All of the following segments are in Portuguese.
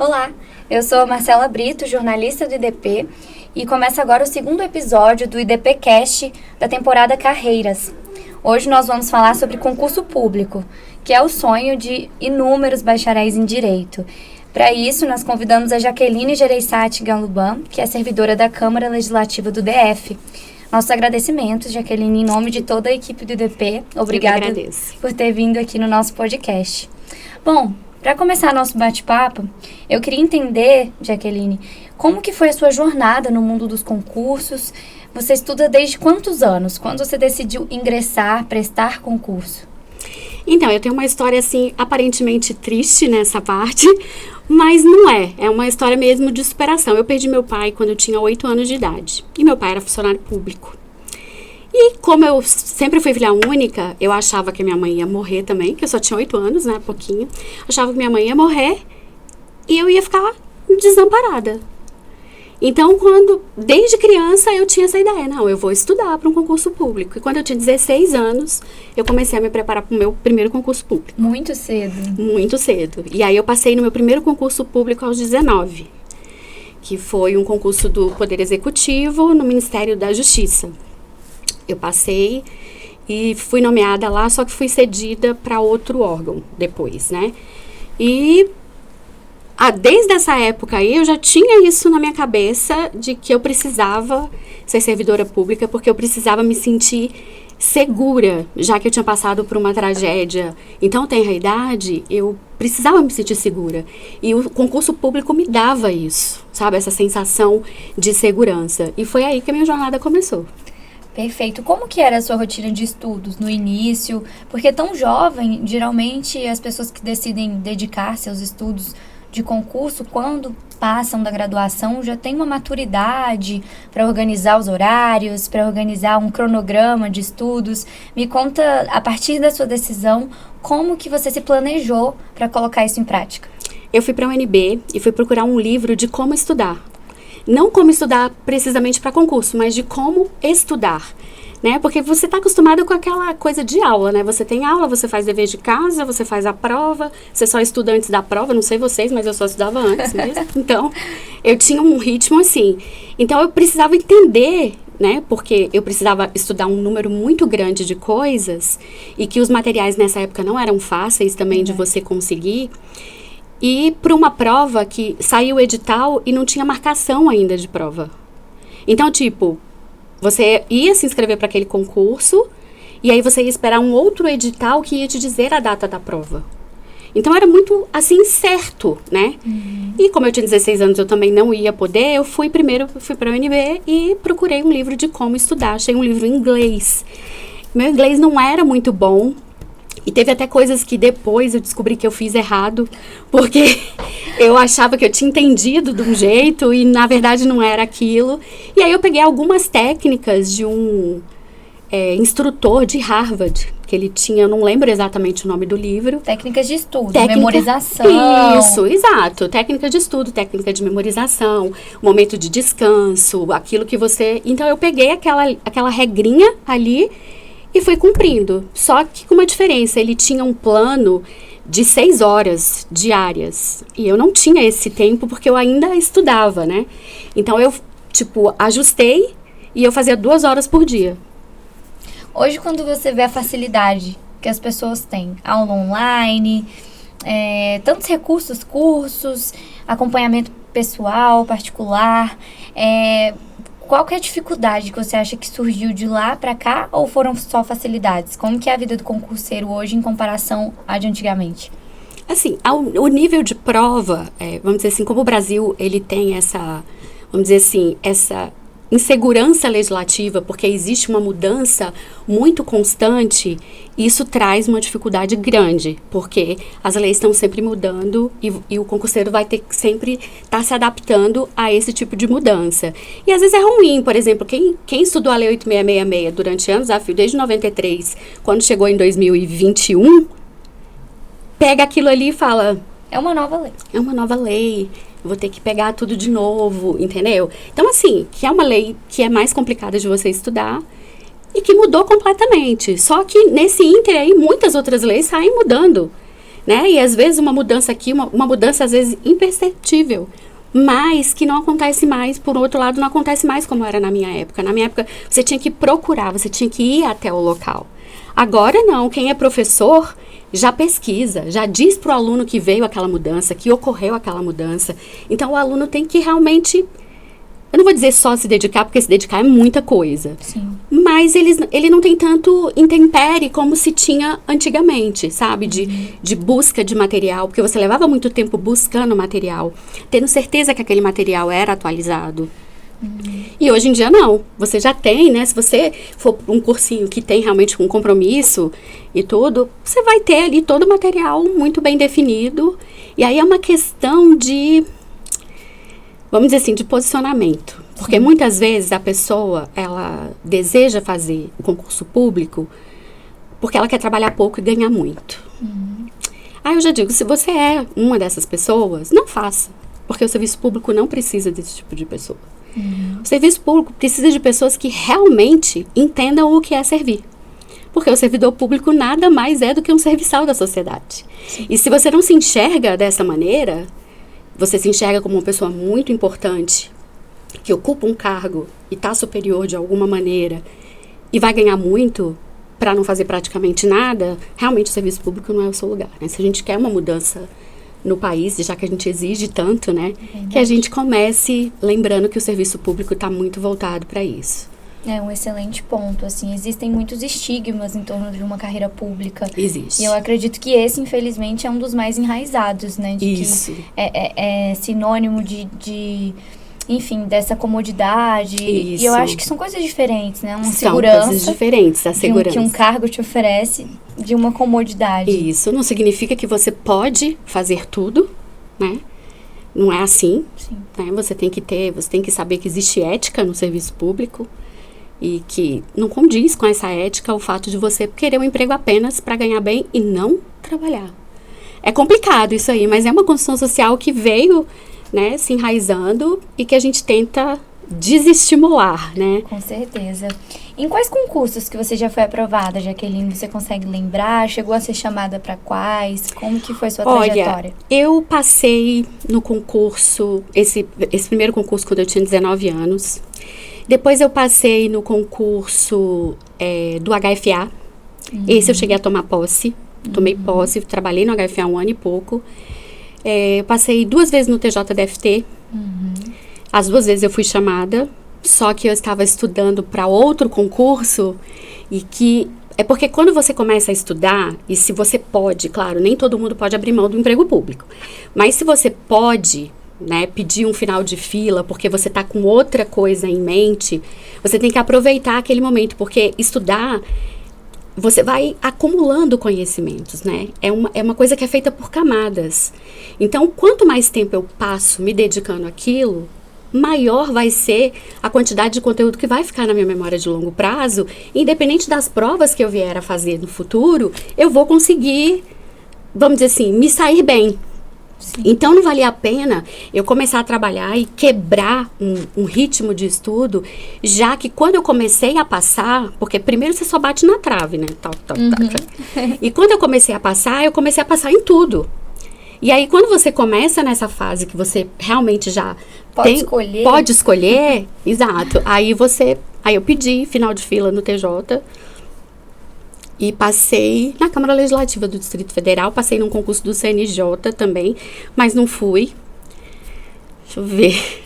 Olá, eu sou a Marcela Brito, jornalista do IDP, e começa agora o segundo episódio do IDPcast da temporada Carreiras. Hoje nós vamos falar sobre concurso público, que é o sonho de inúmeros bacharéis em Direito. Para isso, nós convidamos a Jaqueline Gereissati Galuban, que é servidora da Câmara Legislativa do DF. Nossos agradecimentos, Jaqueline, em nome de toda a equipe do IDP. Obrigada por ter vindo aqui no nosso podcast. Bom, para começar nosso bate-papo, eu queria entender, Jaqueline, como que foi a sua jornada no mundo dos concursos? Você estuda desde quantos anos? Quando você decidiu ingressar, prestar concurso? Então, eu tenho uma história, assim, aparentemente triste nessa parte, mas não é. É uma história mesmo de superação. Eu perdi meu pai quando eu tinha 8 anos de idade. E meu pai era funcionário público. E como eu sempre fui filha única, eu achava que minha mãe ia morrer também, que eu só tinha 8 anos, né, pouquinho. Achava que minha mãe ia morrer e eu ia ficar desamparada. Então, desde criança, eu tinha essa ideia, não, eu vou estudar para um concurso público. E quando eu tinha 16 anos, eu comecei a me preparar para o meu primeiro concurso público. Muito cedo. Muito cedo. E aí eu passei no meu primeiro concurso público aos 19, que foi um concurso do Poder Executivo no Ministério da Justiça. Eu passei e fui nomeada lá, só que fui cedida para outro órgão depois, né? E desde essa época aí, eu já tinha isso na minha cabeça de que eu precisava ser servidora pública, porque eu precisava me sentir segura, já que eu tinha passado por uma tragédia. Então, tenra idade, eu precisava me sentir segura. E o concurso público me dava isso, sabe? Essa sensação de segurança. E foi aí que a minha jornada começou. Perfeito. Como que era a sua rotina de estudos no início? Porque tão jovem, geralmente as pessoas que decidem dedicar-se aos estudos de concurso, quando passam da graduação, já tem uma maturidade para organizar os horários, para organizar um cronograma de estudos. Me conta, a partir da sua decisão, como que você se planejou para colocar isso em prática? Eu fui para a UNB e fui procurar um livro de como estudar. Não como estudar precisamente para concurso, mas de como estudar, né? Porque você está acostumado com aquela coisa de aula, né? Você tem aula, você faz dever de casa, você faz a prova, você só estuda antes da prova, não sei vocês, mas eu só estudava antes mesmo. Então, eu tinha um ritmo assim. Então, eu precisava entender, né? Porque eu precisava estudar um número muito grande de coisas e que os materiais nessa época não eram fáceis também de você conseguir. E para uma prova que saiu o edital e não tinha marcação ainda de prova. Então, tipo, você ia se inscrever para aquele concurso e aí você ia esperar um outro edital que ia te dizer a data da prova. Então, era muito, assim, incerto, né? E como eu tinha 16 anos, eu também não ia poder. Eu fui para a UNB e procurei um livro de como estudar. Achei um livro em inglês. Meu inglês não era muito bom. E teve até coisas que depois eu descobri que eu fiz errado, porque eu achava que eu tinha entendido de um jeito e, na verdade, não era aquilo. E aí eu peguei algumas técnicas de um instrutor de Harvard, que ele tinha, eu não lembro exatamente o nome do livro. Técnicas de estudo, memorização. Isso, exato. Técnica de estudo, técnica de memorização, momento de descanso, aquilo que você... Então, eu peguei aquela regrinha ali e fui cumprindo, só que com uma diferença, ele tinha um plano de 6 horas diárias, e eu não tinha esse tempo porque eu ainda estudava, né? Então eu, ajustei e eu fazia 2 horas por dia. Hoje, quando você vê a facilidade que as pessoas têm, aula online, tantos recursos, cursos, acompanhamento pessoal, particular, qual que é a dificuldade que você acha que surgiu de lá para cá ou foram só facilidades? Como que é a vida do concurseiro hoje em comparação à de antigamente? Assim, o nível de prova, vamos dizer assim, como o Brasil ele tem essa insegurança legislativa, porque existe uma mudança muito constante, isso traz uma dificuldade grande, porque as leis estão sempre mudando e o concurseiro vai ter que sempre estar se adaptando a esse tipo de mudança. E às vezes é ruim, por exemplo, quem estudou a Lei 8666 durante anos a fio, desde 93, quando chegou em 2021, pega aquilo ali e fala... É uma nova lei. É uma nova lei. Vou ter que pegar tudo de novo, entendeu? Então, assim, que é uma lei que é mais complicada de você estudar e que mudou completamente. Só que nesse ínter aí, muitas outras leis saem mudando. né? E às vezes uma mudança aqui, uma mudança às vezes imperceptível, mas que não acontece mais, por outro lado, não acontece mais como era na minha época. Na minha época, você tinha que procurar, você tinha que ir até o local. Agora não, quem é professor já pesquisa, já diz para o aluno que veio aquela mudança, que ocorreu aquela mudança. Então, o aluno tem que realmente, eu não vou dizer só se dedicar, porque se dedicar é muita coisa. Sim. Mas ele não tem tanto intempere como se tinha antigamente, sabe? De busca de material, porque você levava muito tempo buscando material, tendo certeza que aquele material era atualizado. E hoje em dia não, você já tem, né? Se você for um cursinho que tem realmente um compromisso e tudo, você vai ter ali todo o material muito bem definido. E aí é uma questão de, vamos dizer assim, de posicionamento. Porque muitas vezes a pessoa, ela deseja fazer o concurso público porque ela quer trabalhar pouco e ganhar muito. Aí eu já digo, se você é uma dessas pessoas, não faça. Porque o serviço público não precisa desse tipo de pessoa. O serviço público precisa de pessoas que realmente entendam o que é servir. Porque o servidor público nada mais é do que um serviçal da sociedade. Sim. E se você não se enxerga dessa maneira, você se enxerga como uma pessoa muito importante, que ocupa um cargo e está superior de alguma maneira e vai ganhar muito para não fazer praticamente nada, realmente o serviço público não é o seu lugar, né? Se a gente quer uma mudança no país, já que a gente exige tanto, né? Que a gente comece lembrando que o serviço público está muito voltado para isso. É um excelente ponto, assim, existem muitos estigmas em torno de uma carreira pública. Existe. E eu acredito que esse, infelizmente, é um dos mais enraizados, né? De isso. Que é sinônimo enfim, dessa comodidade. Isso. E eu acho que são coisas diferentes, né? Uma são segurança. Coisas diferentes, a segurança. Que um cargo te oferece de uma comodidade. Isso não significa que você pode fazer tudo, né? Não é assim. Sim. Né? Você tem que saber que existe ética no serviço público e que não condiz com essa ética o fato de você querer um emprego apenas para ganhar bem e não trabalhar. É complicado isso aí, mas é uma construção social que veio, né, se enraizando e que a gente tenta desestimular, né? Com certeza. Em quais concursos que você já foi aprovada, Jaqueline? Você consegue lembrar? Chegou a ser chamada para quais? Como que foi sua trajetória? Eu passei no concurso, esse primeiro concurso quando eu tinha 19 anos. Depois eu passei no concurso do HFA. Esse eu cheguei a tomar posse. Tomei posse, trabalhei no HFA 1 ano e pouco. Passei 2 vezes no TJDFT. As 2 vezes eu fui chamada, só que eu estava estudando para outro concurso e que... É porque quando você começa a estudar, e se você pode, claro, nem todo mundo pode abrir mão do emprego público, mas se você pode, né, pedir um final de fila porque você está com outra coisa em mente, você tem que aproveitar aquele momento, porque estudar... Você vai acumulando conhecimentos, né? É uma coisa que é feita por camadas. Então, quanto mais tempo eu passo me dedicando àquilo, maior vai ser a quantidade de conteúdo que vai ficar na minha memória de longo prazo. Independente das provas que eu vier a fazer no futuro, eu vou conseguir, vamos dizer assim, me sair bem. Sim. Então, não valia a pena eu começar a trabalhar e quebrar um ritmo de estudo, já que quando eu comecei a passar, porque primeiro você só bate na trave, né? E quando eu comecei a passar em tudo. E aí, quando você começa nessa fase que você realmente já pode escolher, exato. Aí eu pedi final de fila no TJ e passei na Câmara Legislativa do Distrito Federal, passei num concurso do CNJ também, mas não fui. Deixa eu ver.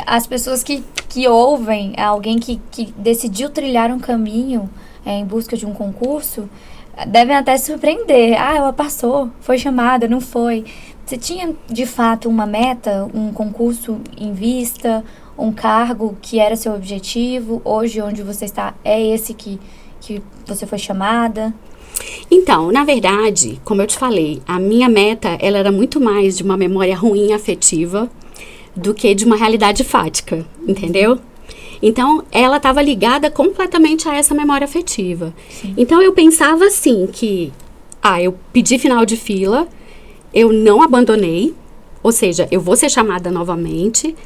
As pessoas que ouvem alguém que decidiu trilhar um caminho em busca de um concurso, devem até se surpreender. Ela passou, foi chamada, não foi. Você tinha, de fato, uma meta, um concurso em vista, um cargo que era seu objetivo? Hoje, onde você está, é esse que você foi chamada? Então, na verdade, como eu te falei, a minha meta, ela era muito mais de uma memória ruim afetiva do que de uma realidade fática, entendeu? Então, ela estava ligada completamente a essa memória afetiva. Sim. Então, eu pensava assim que, eu pedi final de fila, eu não abandonei, ou seja, eu vou ser chamada novamente,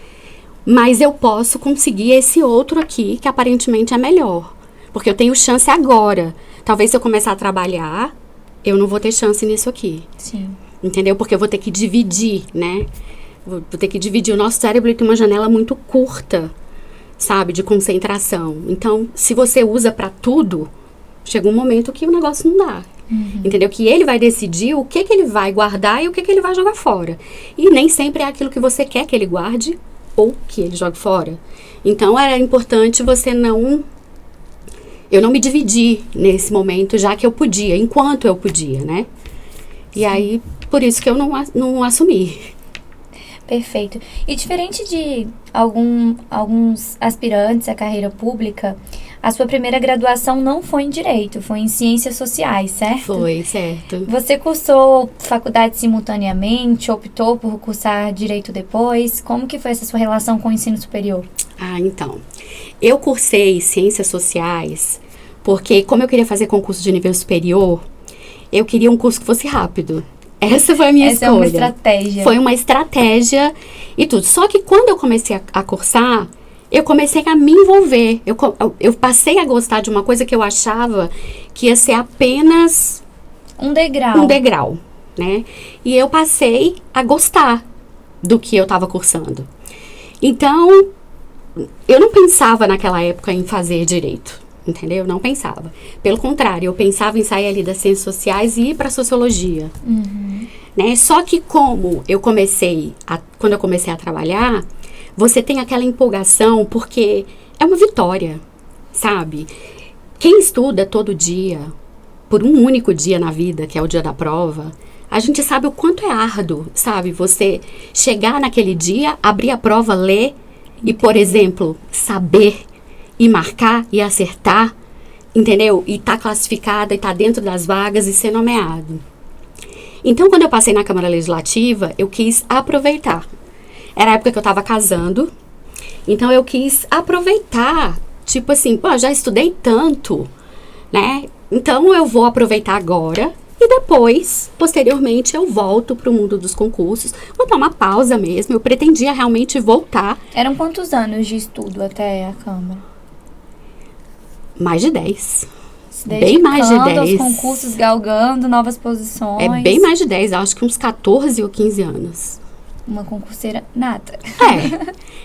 mas eu posso conseguir esse outro aqui, que aparentemente é melhor. Porque eu tenho chance agora. Talvez se eu começar a trabalhar, eu não vou ter chance nisso aqui. Sim. Entendeu? Porque eu vou ter que dividir, né? Vou ter que dividir. O nosso cérebro tem uma janela muito curta, sabe? De concentração. Então, se você usa pra tudo, chega um momento que o negócio não dá. Entendeu? Que ele vai decidir o que ele vai guardar e o que ele vai jogar fora. E nem sempre é aquilo que você quer que ele guarde ou que ele jogue fora. Então, era importante você eu não me dividi nesse momento, já que eu podia, enquanto eu podia, né? E aí, por isso que eu não assumi. Perfeito. E diferente de alguns aspirantes à carreira pública, a sua primeira graduação não foi em Direito, foi em Ciências Sociais, certo? Foi, certo. Você cursou faculdade simultaneamente, optou por cursar Direito depois? Como que foi essa sua relação com o ensino superior? Então, eu cursei Ciências Sociais porque, como eu queria fazer concurso de nível superior, eu queria um curso que fosse rápido. Essa foi a minha escolha. Essa é uma estratégia. Foi uma estratégia e tudo. Só que quando eu comecei a cursar, eu comecei a me envolver. Eu passei a gostar de uma coisa que eu achava que ia ser apenas um degrau. Um degrau, né? E eu passei a gostar do que eu estava cursando. Então, eu não pensava naquela época em fazer direito, entendeu? Não pensava. Pelo contrário, eu pensava em sair ali das ciências sociais e ir para sociologia. Né? Só que quando eu comecei a trabalhar, você tem aquela empolgação porque é uma vitória, sabe? Quem estuda todo dia, por um único dia na vida, que é o dia da prova, a gente sabe o quanto é árduo, sabe? Você chegar naquele dia, abrir a prova, ler e, por exemplo, saber e marcar e acertar, entendeu? E tá classificada e tá dentro das vagas e ser nomeado. Então, quando eu passei na Câmara Legislativa, eu quis aproveitar. Era a época que eu tava casando, então eu quis aproveitar, tipo assim, já estudei tanto, né? Então, eu vou aproveitar agora e depois, posteriormente, eu volto pro mundo dos concursos. Vou dar uma pausa mesmo, eu pretendia realmente voltar. Eram quantos anos de estudo até a Câmara? Mais de 10. Bem mais de 10. Aos concursos, galgando novas posições. É bem mais de 10, acho que uns 14 ou 15 anos. Uma concurseira nata.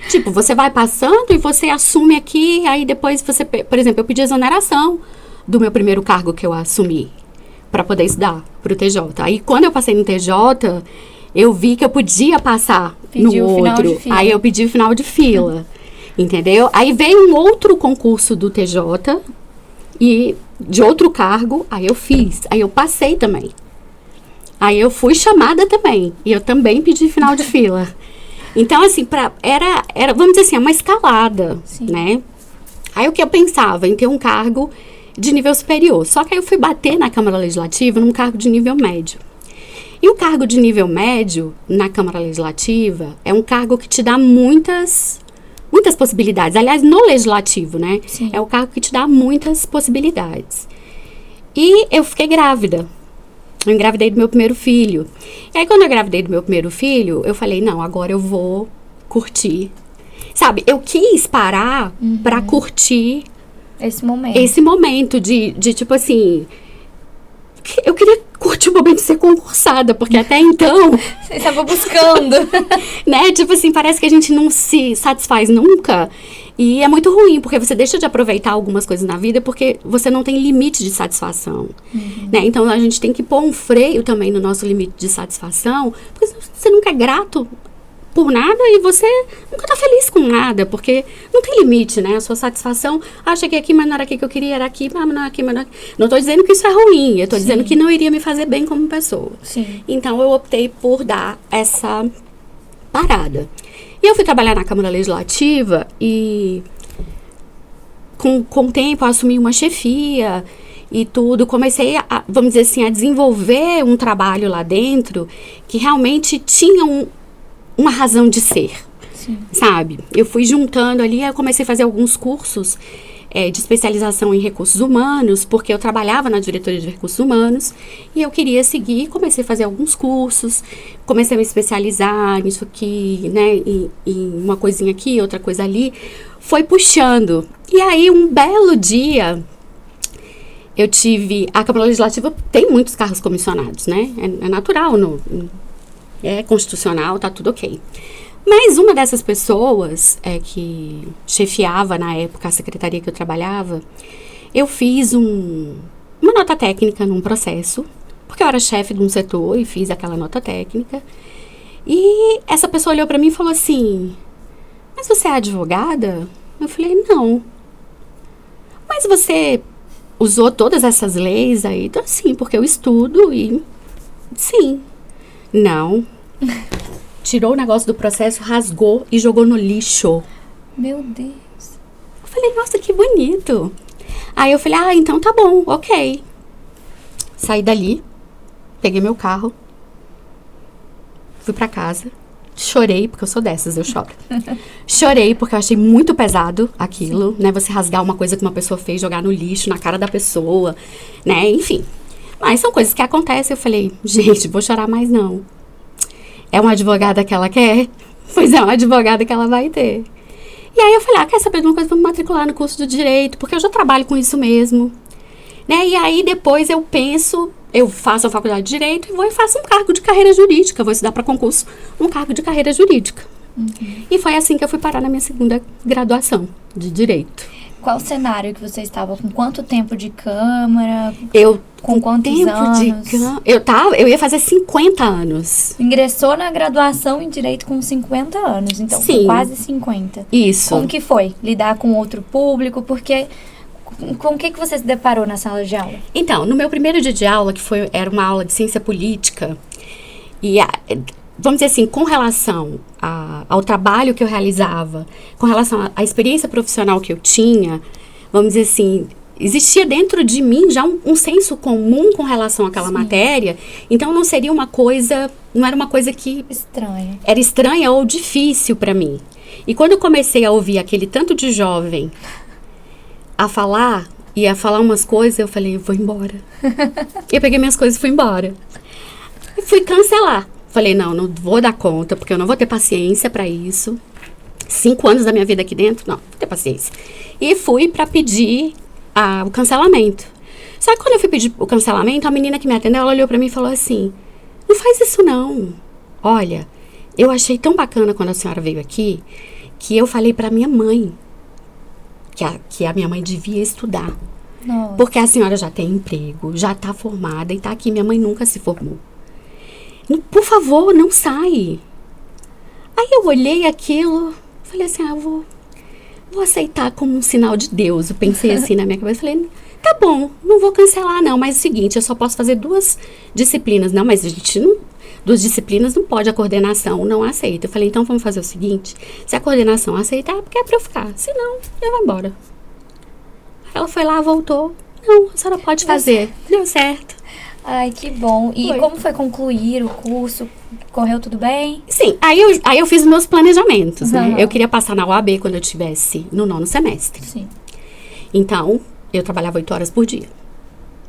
Tipo, você vai passando e você assume aqui, aí depois você, por exemplo, eu pedi exoneração do meu primeiro cargo que eu assumi para poder estudar pro TJ. Aí quando eu passei no TJ, eu vi que eu podia passar no outro. Aí eu pedi o final de fila. Entendeu? Aí veio um outro concurso do TJ e de outro cargo, aí eu fiz. Aí eu passei também. Aí eu fui chamada também. E eu também pedi final de fila. Então, assim, era, vamos dizer assim, uma escalada, né? Aí o que eu pensava em ter um cargo de nível superior. Só que aí eu fui bater na Câmara Legislativa num cargo de nível médio. E o cargo de nível médio na Câmara Legislativa é um cargo que te dá muitas possibilidades. Aliás, no legislativo, né? Sim. É o cargo que te dá muitas possibilidades. E eu fiquei grávida. Eu engravidei do meu primeiro filho. E aí, quando eu engravidei do meu primeiro filho, eu falei, não, agora eu vou curtir. Sabe, eu quis parar pra curtir esse momento. Esse momento de tipo assim... Eu queria curtir o momento de ser concursada, porque até então... Você estava buscando. Né? Tipo assim, parece que a gente não se satisfaz nunca. E é muito ruim, porque você deixa de aproveitar algumas coisas na vida porque você não tem limite de satisfação. Né? Então, a gente tem que pôr um freio também no nosso limite de satisfação, porque você nunca é grato por nada e você nunca tá feliz com nada, porque não tem limite, né? A sua satisfação, cheguei aqui, mas não era aqui que eu queria, era aqui, mas não era aqui, mas não era aqui. Não tô dizendo que isso é ruim, eu tô dizendo que não iria me fazer bem como pessoa. Sim. Então, eu optei por dar essa parada. E eu fui trabalhar na Câmara Legislativa e com o tempo eu assumi uma chefia e tudo, comecei a, vamos dizer assim, a desenvolver um trabalho lá dentro que realmente tinha uma razão de ser, sabe? Eu fui juntando ali, eu comecei a fazer alguns cursos de especialização em recursos humanos, porque eu trabalhava na diretoria de recursos humanos e eu queria seguir, comecei a fazer alguns cursos, comecei a me especializar nisso aqui, né, em uma coisinha aqui, outra coisa ali, foi puxando. E aí, um belo dia, A Câmara Legislativa tem muitos cargos comissionados, né? É natural, é constitucional, tá tudo ok. Mas uma dessas pessoas que chefiava, na época, a secretaria que eu trabalhava, eu fiz uma nota técnica num processo, porque eu era chefe de um setor e fiz aquela nota técnica. E essa pessoa olhou para mim e falou assim, mas você é advogada? Eu falei, não. Mas você usou todas essas leis aí? Então, sim, porque eu estudo e... Sim. Não. Tirou o negócio do processo, rasgou e jogou no lixo. Meu Deus. Eu falei, nossa, que bonito. Aí eu falei, então tá bom, ok. Saí dali, peguei meu carro, fui pra casa, chorei, porque eu sou dessas, eu choro. Chorei porque eu achei muito pesado aquilo, né? Você rasgar uma coisa que uma pessoa fez, jogar no lixo, na cara da pessoa, né? Enfim. Mas são coisas que acontecem. Eu falei, gente, vou chorar mais não. É uma advogada que ela quer? Pois é uma advogada que ela vai ter. E aí eu falei, quer saber de uma coisa? Vamos matricular no curso de Direito, porque eu já trabalho com isso mesmo. Né? E aí depois eu penso, eu faço a faculdade de Direito e vou e faço um cargo de carreira jurídica. Vou estudar para concurso um cargo de carreira jurídica. Uhum. E foi assim que eu fui parar na minha segunda graduação de Direito. Qual cenário que você estava? Com quanto tempo de Câmara? Com quantos anos? Eu ia fazer 50 anos. Ingressou na graduação em Direito com 50 anos, então sim, com quase 50. Isso. Como que foi lidar com outro público? Porque com o que você se deparou na sala de aula? Então, no meu primeiro dia de aula, era uma aula de ciência política, e vamos dizer assim, com relação ao trabalho que eu realizava, com relação à experiência profissional que eu tinha, vamos dizer assim, existia dentro de mim já um senso comum com relação àquela Sim. matéria, então não seria não era uma coisa que... Era estranha ou difícil para mim. E quando eu comecei a ouvir aquele tanto de jovem a falar umas coisas, eu falei, eu vou embora. Eu peguei minhas coisas e fui embora. E fui cancelar. Falei, não vou dar conta, porque eu não vou ter paciência para isso. 5 anos da minha vida aqui dentro, não vou ter paciência. E fui para pedir o cancelamento. Só que quando eu fui pedir o cancelamento, a menina que me atendeu, ela olhou para mim e falou assim, não faz isso não. Olha, eu achei tão bacana quando a senhora veio aqui, que eu falei para minha mãe, que a minha mãe devia estudar. Nossa. Porque a senhora já tem emprego, já está formada e está aqui, minha mãe nunca se formou. Por favor, não sai. Aí eu olhei aquilo, falei assim, vou aceitar como um sinal de Deus. Eu pensei assim na minha cabeça, falei, tá bom, não vou cancelar não, mas é o seguinte, eu só posso fazer 2 disciplinas. Não, mas a gente não... 2 disciplinas não pode, a coordenação não aceita. Eu falei, então vamos fazer o seguinte, se a coordenação aceitar, é porque é pra eu ficar. Se não, eu vou embora. Ela foi lá, voltou. Não, a senhora pode fazer. Deu certo. Ai, que bom. E como foi concluir o curso? Correu tudo bem? Sim, aí eu fiz meus planejamentos, né? Eu queria passar na UAB quando eu estivesse no 9º semestre. Sim. Então, eu trabalhava 8 horas por dia.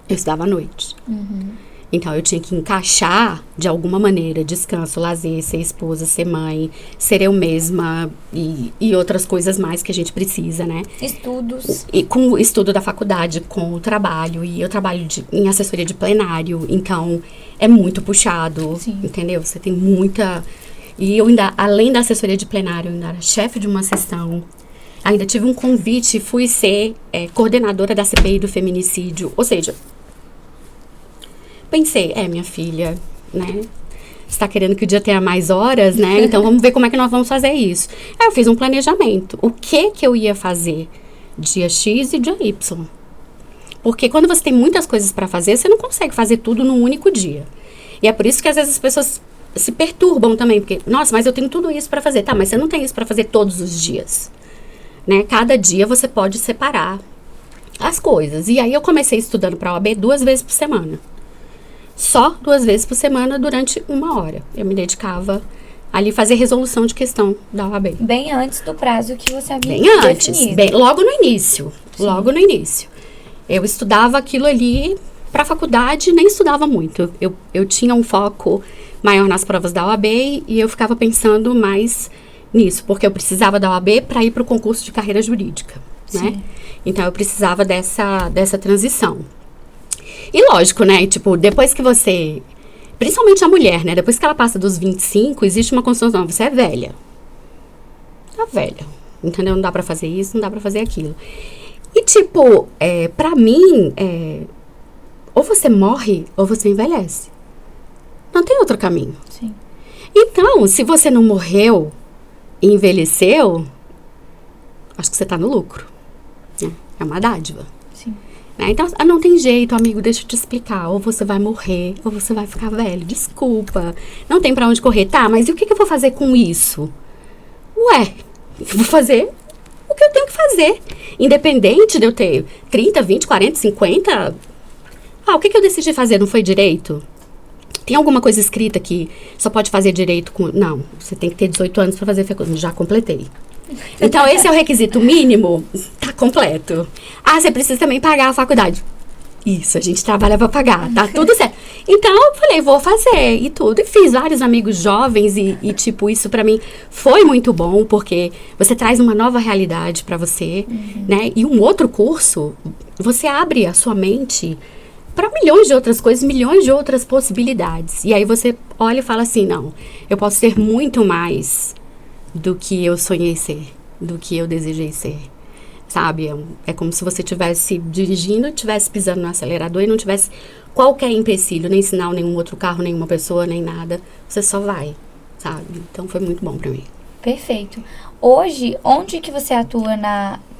Eu estudava à noite. Uhum. Então, eu tinha que encaixar, de alguma maneira, descanso, lazer, ser esposa, ser mãe, ser eu mesma e outras coisas mais que a gente precisa, né? Estudos. E com o estudo da faculdade, com o trabalho. E eu trabalho em assessoria de plenário, então é muito puxado, Sim. entendeu? Você tem muita... E eu ainda, além da assessoria de plenário, eu ainda era chefe de uma sessão. Ainda tive um convite, fui ser coordenadora da CPI do feminicídio, ou seja... Pensei, minha filha, né? Você está querendo que o dia tenha mais horas, né? Então, vamos ver como é que nós vamos fazer isso. Aí, eu fiz um planejamento. O que eu ia fazer dia X e dia Y? Porque quando você tem muitas coisas para fazer, você não consegue fazer tudo num único dia. E é por isso que, às vezes, as pessoas se perturbam também. Porque, nossa, mas eu tenho tudo isso para fazer. Tá, mas você não tem isso para fazer todos os dias. Né? Cada dia você pode separar as coisas. E aí, eu comecei estudando para a OAB 2 vezes por semana. Só 2 vezes por semana durante 1 hora. Eu me dedicava ali a fazer resolução de questão da OAB. Bem antes do prazo que você havia definido. Bem antes, logo no início. Sim. Logo no início. Eu estudava aquilo ali para a faculdade, nem estudava muito. Eu tinha um foco maior nas provas da OAB e eu ficava pensando mais nisso, porque eu precisava da OAB para ir para o concurso de carreira jurídica, né? Então, eu precisava dessa transição. E lógico, né? Tipo, depois que você... Principalmente a mulher, né? Depois que ela passa dos 25, existe uma construção. Você é velha. Tá velha. Entendeu? Não dá pra fazer isso, não dá pra fazer aquilo. E, tipo, pra mim, ou você morre, ou você envelhece. Não tem outro caminho. Sim. Então, se você não morreu e envelheceu, acho que você tá no lucro. Né? É uma dádiva. Sim. Né? Então, não tem jeito, amigo, deixa eu te explicar. Ou você vai morrer, ou você vai ficar velho. Desculpa. Não tem pra onde correr. Tá, mas e o que eu vou fazer com isso? Ué, eu vou fazer o que eu tenho que fazer. Independente de eu ter 30, 20, 40, 50. O que eu decidi fazer? Não foi direito? Tem alguma coisa escrita que só pode fazer direito com... Não, você tem que ter 18 anos para fazer fecundação. Já completei. Então, esse é o requisito mínimo. Tá completo. Você precisa também pagar a faculdade. Isso, a gente trabalha para pagar. Tá tudo certo. Então, eu falei, vou fazer e tudo. E fiz vários amigos jovens e tipo, isso para mim foi muito bom, porque você traz uma nova realidade para você, né? E um outro curso, você abre a sua mente para milhões de outras coisas, milhões de outras possibilidades. E aí você olha e fala assim, não, eu posso ser muito mais do que eu sonhei ser, do que eu desejei ser, sabe? É como se você estivesse dirigindo, estivesse pisando no acelerador e não tivesse qualquer empecilho, nem sinal, nenhum outro carro, nenhuma pessoa, nem nada. Você só vai, sabe? Então foi muito bom para mim. Perfeito. Hoje, onde que você atua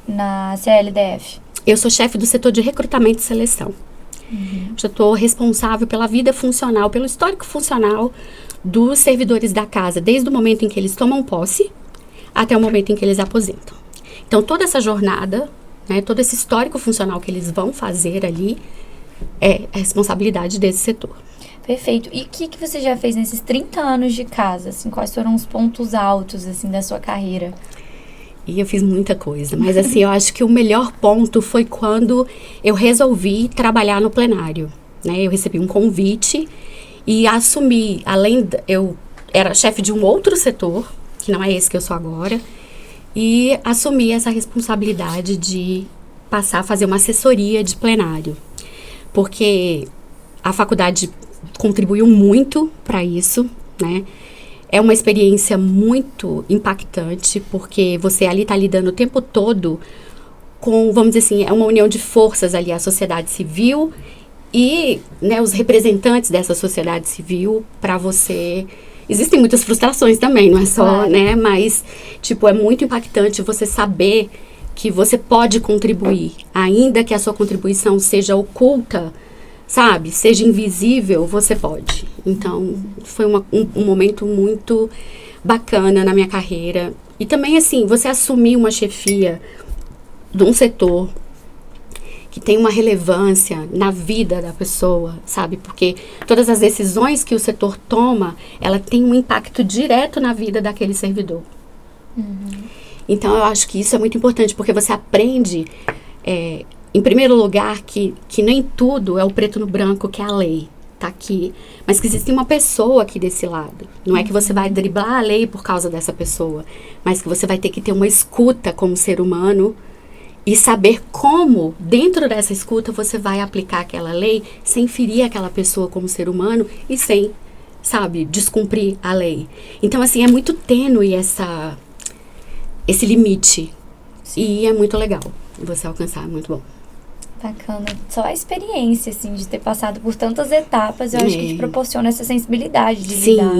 na CLDF? Eu sou chefe do setor de recrutamento e seleção. Já estou responsável pela vida funcional, pelo histórico funcional dos servidores da casa, desde o momento em que eles tomam posse até o momento em que eles aposentam. Então, toda essa jornada, né, todo esse histórico funcional que eles vão fazer ali é a responsabilidade desse setor. Perfeito. E o que você já fez nesses 30 anos de casa? Assim, quais foram os pontos altos assim, da sua carreira? E eu fiz muita coisa, mas assim, eu acho que o melhor ponto foi quando eu resolvi trabalhar no plenário, né? Eu recebi um convite e assumi, eu era chefe de um outro setor, que não é esse que eu sou agora, e assumi essa responsabilidade de passar a fazer uma assessoria de plenário, porque a faculdade contribuiu muito para isso, né? É uma experiência muito impactante, porque você ali está lidando o tempo todo com, vamos dizer assim, é uma união de forças ali, a sociedade civil e, né, os representantes dessa sociedade civil para você... Existem muitas frustrações também, não é só, né? Mas, tipo, é muito impactante você saber que você pode contribuir, ainda que a sua contribuição seja oculta, sabe? Seja invisível, você pode. Então, foi um momento muito bacana na minha carreira. E também, assim, você assumir uma chefia de um setor que tem uma relevância na vida da pessoa, sabe? Porque todas as decisões que o setor toma, ela tem um impacto direto na vida daquele servidor. Então, eu acho que isso é muito importante, porque você aprende... em primeiro lugar, que nem tudo é o preto no branco, que é a lei, tá aqui. Mas que existe uma pessoa aqui desse lado. Não é que você vai driblar a lei por causa dessa pessoa, mas que você vai ter que ter uma escuta como ser humano e saber como, dentro dessa escuta, você vai aplicar aquela lei sem ferir aquela pessoa como ser humano e sem, sabe, descumprir a lei. Então, assim, é muito tênue esse limite. E é muito legal você alcançar, é muito bom. Bacana. Só a experiência, assim, de ter passado por tantas etapas, eu acho que te proporciona essa sensibilidade de lidar.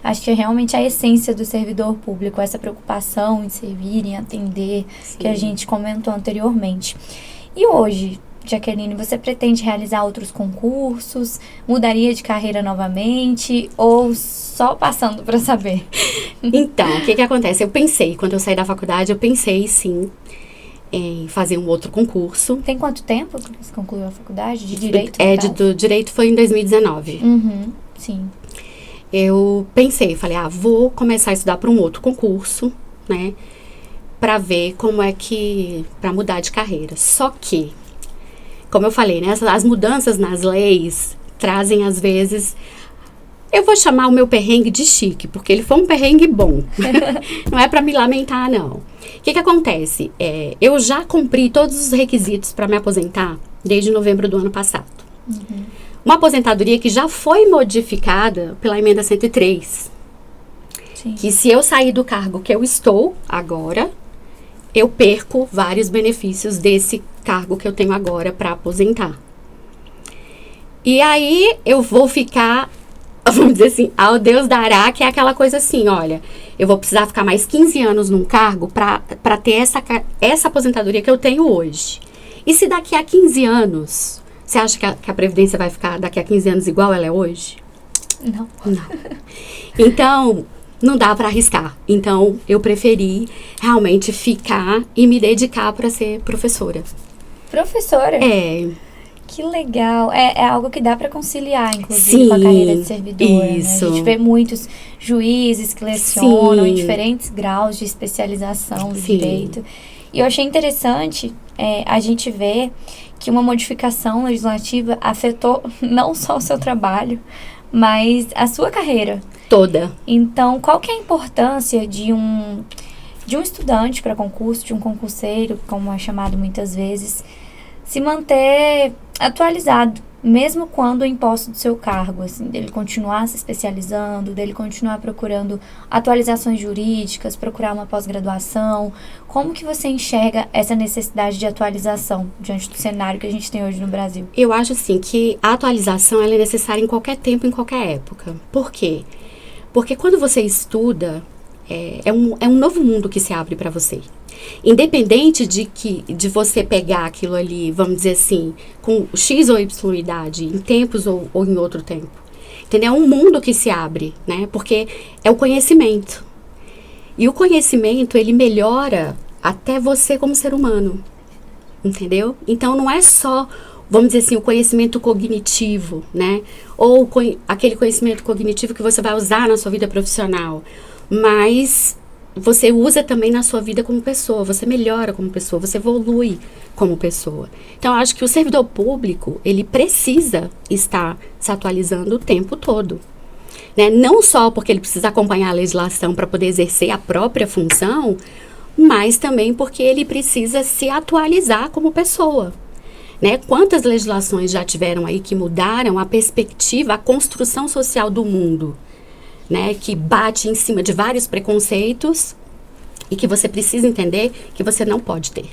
Acho que é realmente a essência do servidor público, essa preocupação em servir, em atender, que a gente comentou anteriormente. E hoje, Jaqueline, você pretende realizar outros concursos? Mudaria de carreira novamente? Ou só passando para saber? Então, o que acontece? Quando eu saí da faculdade, eu pensei, sim, em fazer um outro concurso. Tem quanto tempo que você concluiu a faculdade? De Direito? Do Direito foi em 2019. Sim. Eu pensei, falei, vou começar a estudar para um outro concurso, né? Para ver como é que... para mudar de carreira. Só que, como eu falei, né? As mudanças nas leis trazem, às vezes... Eu vou chamar o meu perrengue de chique, porque ele foi um perrengue bom. Não é para me lamentar, não. O que acontece? Eu já cumpri todos os requisitos para me aposentar desde novembro do ano passado. Uma aposentadoria que já foi modificada pela emenda 103. Sim. Que se eu sair do cargo que eu estou agora, eu perco vários benefícios desse cargo que eu tenho agora para aposentar. E aí eu vou ficar, vamos dizer assim, ao Deus dará, que é aquela coisa assim, olha, eu vou precisar ficar mais 15 anos num cargo para ter essa aposentadoria que eu tenho hoje. E se daqui a 15 anos, você acha que a Previdência vai ficar daqui a 15 anos igual ela é hoje? Não. Então, não dá para arriscar. Então, eu preferi realmente ficar e me dedicar para ser professora. Professora? É. Que legal. É algo que dá para conciliar, inclusive, com a carreira de servidora. Isso. Né? A gente vê muitos juízes que lecionam em Sim. diferentes graus de especialização do Sim. direito. E eu achei interessante a gente ver que uma modificação legislativa afetou não só o seu trabalho, mas a sua carreira. Toda. Então, qual que é a importância de um estudante para concurso, de um concurseiro, como é chamado muitas vezes, se manter atualizado, mesmo quando imposto do seu cargo, assim, dele continuar se especializando, dele continuar procurando atualizações jurídicas, procurar uma pós-graduação? Como que você enxerga essa necessidade de atualização diante do cenário que a gente tem hoje no Brasil? Eu acho assim que a atualização ela é necessária em qualquer tempo, em qualquer época. Por quê? Porque quando você estuda, é um novo mundo que se abre para você. Independente de você pegar aquilo ali, vamos dizer assim, com X ou Y idade, em tempos ou em outro tempo. Entendeu? É um mundo que se abre, né? Porque é o conhecimento. E o conhecimento, ele melhora até você como ser humano. Entendeu? Então, não é só, vamos dizer assim, o conhecimento cognitivo, né? Ou aquele conhecimento cognitivo que você vai usar na sua vida profissional. Mas você usa também na sua vida como pessoa, você melhora como pessoa, você evolui como pessoa. Então, eu acho que o servidor público, ele precisa estar se atualizando o tempo todo. Né? Não só porque ele precisa acompanhar a legislação para poder exercer a própria função, mas também porque ele precisa se atualizar como pessoa. Né? Quantas legislações já tiveram aí que mudaram a perspectiva, a construção social do mundo? Né, que bate em cima de vários preconceitos e que você precisa entender que você não pode ter.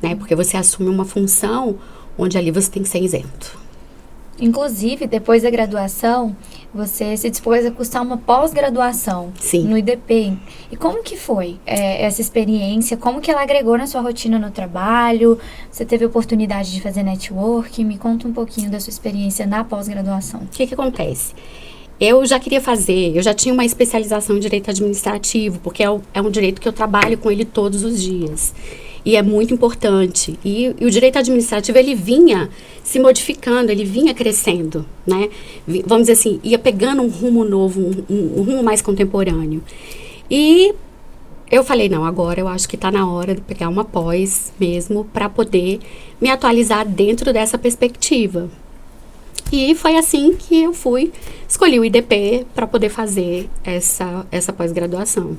Né, porque você assume uma função onde ali você tem que ser isento. Inclusive, depois da graduação, você se dispôs a cursar uma pós-graduação no IDP. E como que foi essa experiência? Como que ela agregou na sua rotina no trabalho? Você teve a oportunidade de fazer network? Me conta um pouquinho da sua experiência na pós-graduação. O que acontece? Eu já queria fazer, eu já tinha uma especialização em direito administrativo, porque é um direito que eu trabalho com ele todos os dias. E é muito importante. E o direito administrativo, ele vinha se modificando, ele vinha crescendo, né? Vamos dizer assim, ia pegando um rumo novo, um rumo mais contemporâneo. E eu falei, não, agora eu acho que está na hora de pegar uma pós mesmo para poder me atualizar dentro dessa perspectiva. E foi assim que eu escolhi o IDP para poder fazer essa pós-graduação.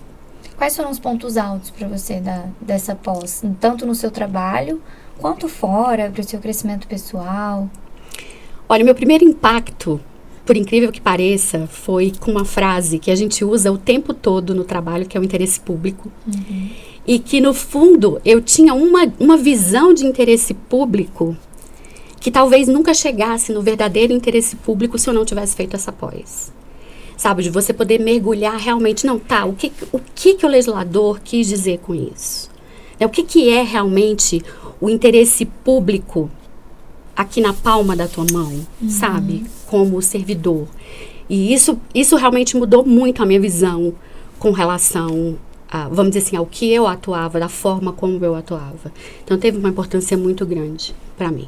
Quais foram os pontos altos para você dessa pós? Tanto no seu trabalho, quanto fora, para o seu crescimento pessoal? Olha, meu primeiro impacto, por incrível que pareça, foi com uma frase que a gente usa o tempo todo no trabalho, que é o interesse público. Uhum. E que, no fundo, eu tinha uma visão de interesse público que talvez nunca chegasse no verdadeiro interesse público se eu não tivesse feito essa pós. Sabe, de você poder mergulhar realmente, não, tá, o que o legislador quis dizer com isso? O que é realmente o interesse público aqui na palma da tua mão, sabe? Como servidor. E isso realmente mudou muito a minha visão com relação a, vamos dizer assim, ao que eu atuava, da forma como eu atuava. Então, teve uma importância muito grande para mim.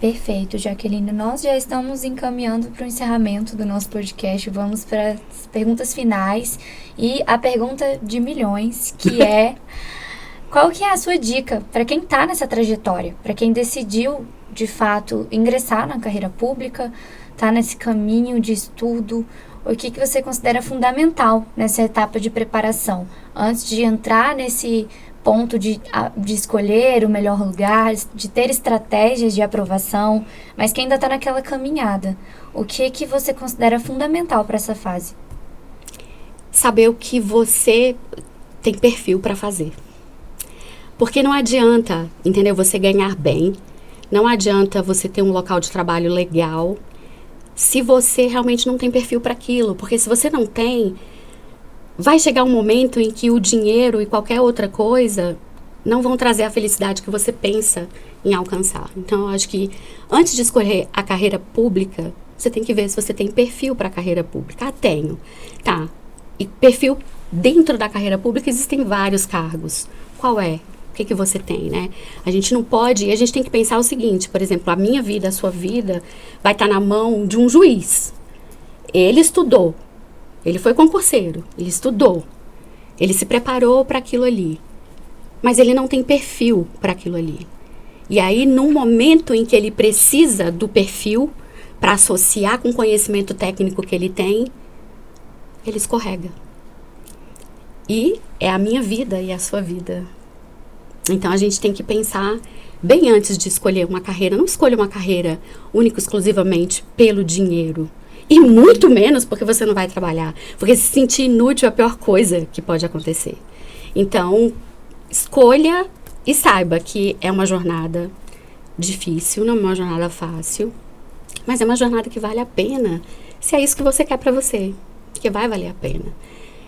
Perfeito, Jaqueline. Nós já estamos encaminhando para o encerramento do nosso podcast. Vamos para as perguntas finais e a pergunta de milhões, que é: qual que é a sua dica para quem está nessa trajetória, para quem decidiu, de fato, ingressar na carreira pública, está nesse caminho de estudo? O que você considera fundamental nessa etapa de preparação, antes de entrar nesse ponto de escolher o melhor lugar, de ter estratégias de aprovação, mas que ainda está naquela caminhada. O que você considera fundamental para essa fase? Saber o que você tem perfil para fazer. Porque não adianta, entendeu? Você ganhar bem, não adianta você ter um local de trabalho legal, se você realmente não tem perfil para aquilo. Porque se você não tem, vai chegar um momento em que o dinheiro e qualquer outra coisa não vão trazer a felicidade que você pensa em alcançar. Então, eu acho que antes de escolher a carreira pública, você tem que ver se você tem perfil para a carreira pública. Ah, tenho. Tá. E perfil dentro da carreira pública existem vários cargos. Qual é? O que você tem, né? A gente não pode, e a gente tem que pensar o seguinte, por exemplo, a minha vida, a sua vida, vai estar na mão de um juiz. Ele estudou, ele foi concurseiro, ele estudou, ele se preparou para aquilo ali, mas ele não tem perfil para aquilo ali. E aí, num momento em que ele precisa do perfil para associar com o conhecimento técnico que ele tem, ele escorrega. E é a minha vida e a sua vida. Então, a gente tem que pensar bem antes de escolher uma carreira. Não escolha uma carreira única, exclusivamente pelo dinheiro. E muito menos porque você não vai trabalhar. Porque se sentir inútil é a pior coisa que pode acontecer. Então, escolha e saiba que é uma jornada difícil, não é uma jornada fácil. Mas é uma jornada que vale a pena, se é isso que você quer pra você. Que vai valer a pena.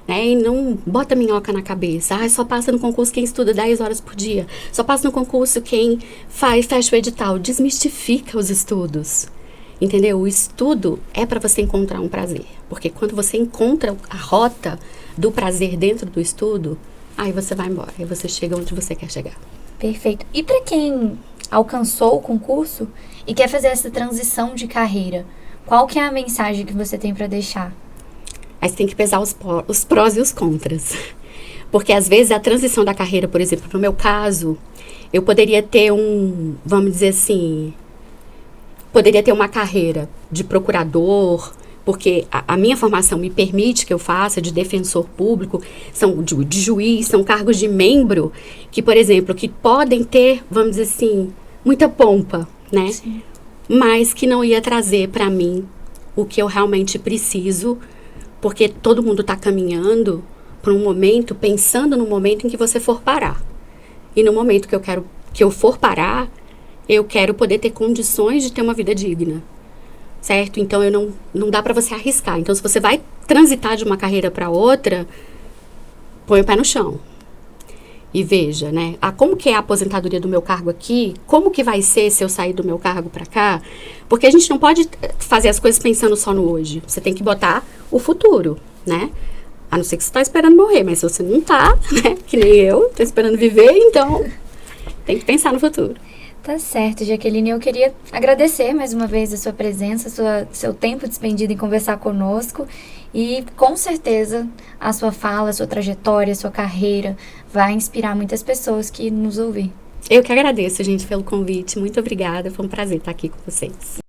Né? E não bota minhoca na cabeça. Ah, só passa no concurso quem estuda 10 horas por dia. Só passa no concurso quem fecha o edital. Desmistifica os estudos. Entendeu? O estudo é para você encontrar um prazer. Porque quando você encontra a rota do prazer dentro do estudo, aí você vai embora. Aí você chega onde você quer chegar. Perfeito. E para quem alcançou o concurso e quer fazer essa transição de carreira, qual que é a mensagem que você tem para deixar? Aí você tem que pesar os prós e os contras. Porque, às vezes, a transição da carreira, por exemplo, no meu caso, eu poderia ter vamos dizer assim, poderia ter uma carreira de procurador, porque a minha formação me permite que eu faça de defensor público, são de juiz, são cargos de membro, que, por exemplo, que podem ter, vamos dizer assim, muita pompa, né? Sim. Mas que não ia trazer para mim o que eu realmente preciso, porque todo mundo está caminhando para um momento, pensando no momento em que você for parar. E no momento que eu for parar, eu quero poder ter condições de ter uma vida digna. Certo? Então, não dá para você arriscar. Então, se você vai transitar de uma carreira para outra, põe o pé no chão. E veja, né? Como que é a aposentadoria do meu cargo aqui? Como que vai ser se eu sair do meu cargo para cá? Porque a gente não pode fazer as coisas pensando só no hoje. Você tem que botar o futuro, né? A não ser que você está esperando morrer, mas se você não está, né? Que nem eu, estou esperando viver, então tem que pensar no futuro. Tá certo, Jaqueline. Eu queria agradecer mais uma vez a sua presença, seu tempo despendido em conversar conosco. E, com certeza, a sua fala, a sua trajetória, a sua carreira vai inspirar muitas pessoas que nos ouvem. Eu que agradeço, gente, pelo convite. Muito obrigada. Foi um prazer estar aqui com vocês.